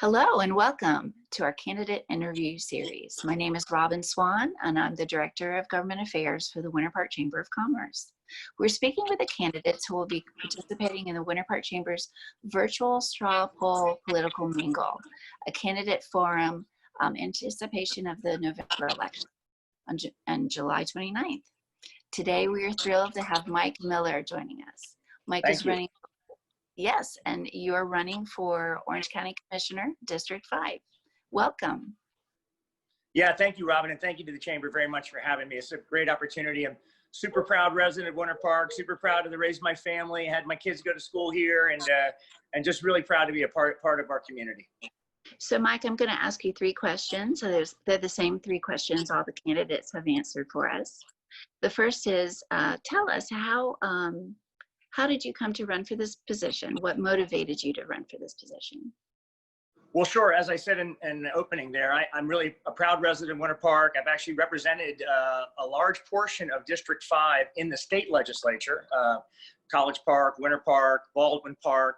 Hello and welcome to our candidate interview series. My name is Robin Swan and I'm the Director of Government Affairs for the Winter Park Chamber of Commerce. We're speaking with the candidates who will be participating in the Winter Park Chamber's virtual straw poll political mingle, a candidate forum anticipation of the November election on July 29th. Today we are thrilled to have Mike Miller joining us. Mike is running. Yes, and you are running for Orange County Commissioner, District 5. Welcome. Yeah, thank you, Robin, and thank you to the Chamber very much for having me. It's a great opportunity. I'm super proud resident of Winter Park, super proud to raise my family, had my kids go to school here, and just really proud to be a part of our community. So, Mike, I'm going to ask you 3 questions. So they're the same 3 questions all the candidates have answered for us. The first is, tell us how did you come to run for this position? What motivated you to run for this position? Well, sure. As I said in the opening there, I'm really a proud resident of Winter Park. I've actually represented a large portion of District 5 in the state legislature, College Park, Winter Park, Baldwin Park,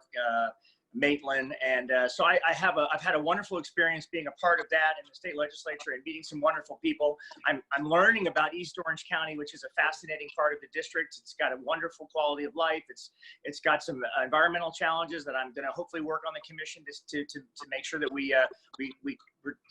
Maitland, and so I've had a wonderful experience being a part of that in the state legislature and meeting some wonderful people. I'm learning about East Orange County, which is a fascinating part of the district. It's got a wonderful quality of life. It's got some environmental challenges that I'm going to hopefully work on the commission to make sure that we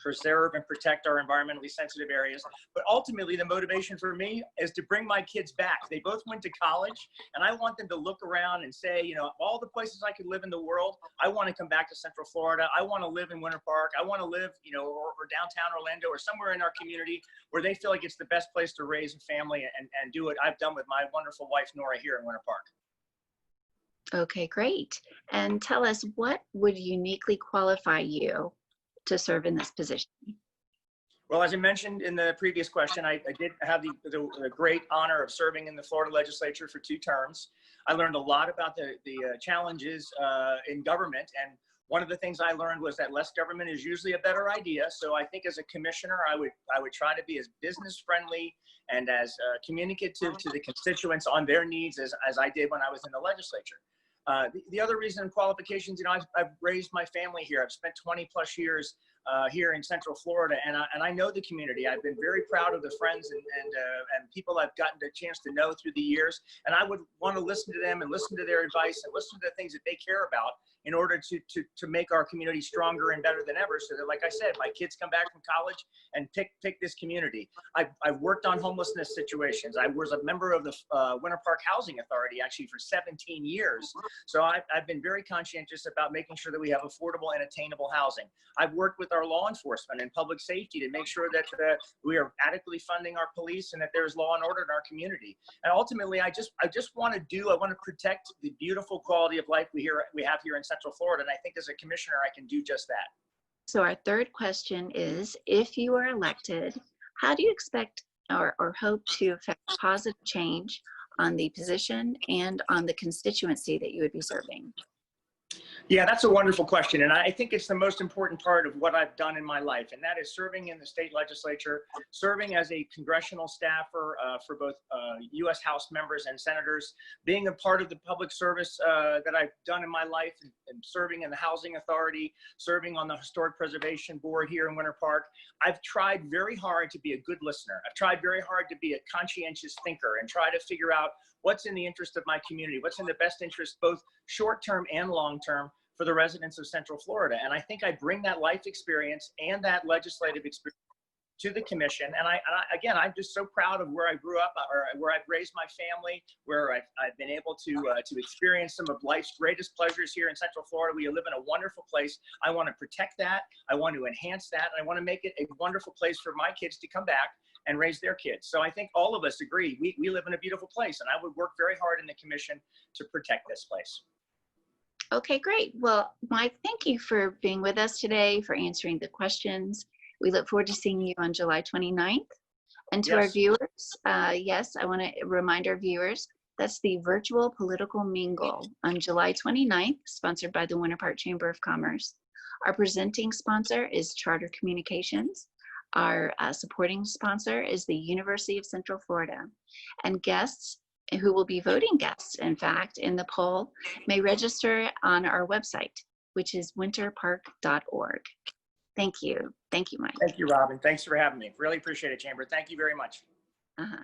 preserve and protect our environmentally sensitive areas. But ultimately, the motivation for me is to bring my kids back. They both went to college, and I want them to look around and say, you know, all the places I could live in the world, I want to come back to Central Florida. I want to live in Winter Park. I want to live, you know, or downtown Orlando or somewhere in our community where they feel like it's the best place to raise a family and do what I've done with my wonderful wife, Nora, here in Winter Park. Okay, great. And tell us, what would uniquely qualify you to serve in this position? Well, as I mentioned in the previous question, I did have the great honor of serving in the Florida legislature for 2 terms. I learned a lot about the challenges in government, and one of the things I learned was that less government is usually a better idea. So I think as a commissioner, I would try to be as business friendly and as communicative to the constituents on their needs as I did when I was in the legislature. The other reason in qualifications, you know, I've raised my family here. I've spent 20+ years here in Central Florida, and I know the community. I've been very proud of the friends and people I've gotten the chance to know through the years, and I would want to listen to them and listen to their advice and listen to the things that they care about in order to make our community stronger and better than ever, so that, like I said, my kids come back from college and pick this community. I've worked on homelessness situations. I was a member of the Winter Park Housing Authority actually for 17 years. So I've been very conscientious about making sure that we have affordable and attainable housing. I've worked with our law enforcement and public safety to make sure that we are adequately funding our police and that there's law and order in our community. And ultimately, I just want to protect the beautiful quality of life we have here in Central Florida. And I think as a commissioner, I can do just that. So our third question is, if you are elected, how do you expect or hope to affect positive change on the position and on the constituency that you would be serving? Yeah, that's a wonderful question. And I think it's the most important part of what I've done in my life. And that is serving in the state legislature, serving as a congressional staffer for both U.S. House members and senators, being a part of the public service that I've done in my life, and serving in the Housing Authority, serving on the Historic Preservation Board here in Winter Park. I've tried very hard to be a good listener. I've tried very hard to be a conscientious thinker and try to figure out what's in the interest of my community, what's in the best interest, both short-term and long-term, for the residents of Central Florida. And I think I bring that life experience and that legislative experience to the commission. And again, I'm just so proud of where I grew up, or where I've raised my family, where I've been able to experience some of life's greatest pleasures here in Central Florida. We live in a wonderful place. I want to protect that. I want to enhance that. And I want to make it a wonderful place for my kids to come back and raise their kids. So I think all of us agree, we live in a beautiful place, and I would work very hard in the commission to protect this place. Okay, great. Well, Mike, thank you for being with us today, for answering the questions. We look forward to seeing you on July 29th. And to our viewers, yes, I want to remind our viewers, that's the virtual political mingle on July 29th, sponsored by the Winter Park Chamber of Commerce. Our presenting sponsor is Charter Communications. Our supporting sponsor is the University of Central Florida. And guests who will be voting guests, in fact, in the poll, may register on our website, which is winterpark.org. Thank you. Thank you, Mike. Thank you, Robin. Thanks for having me. Really appreciate it, Chamber. Thank you very much. Uh-huh.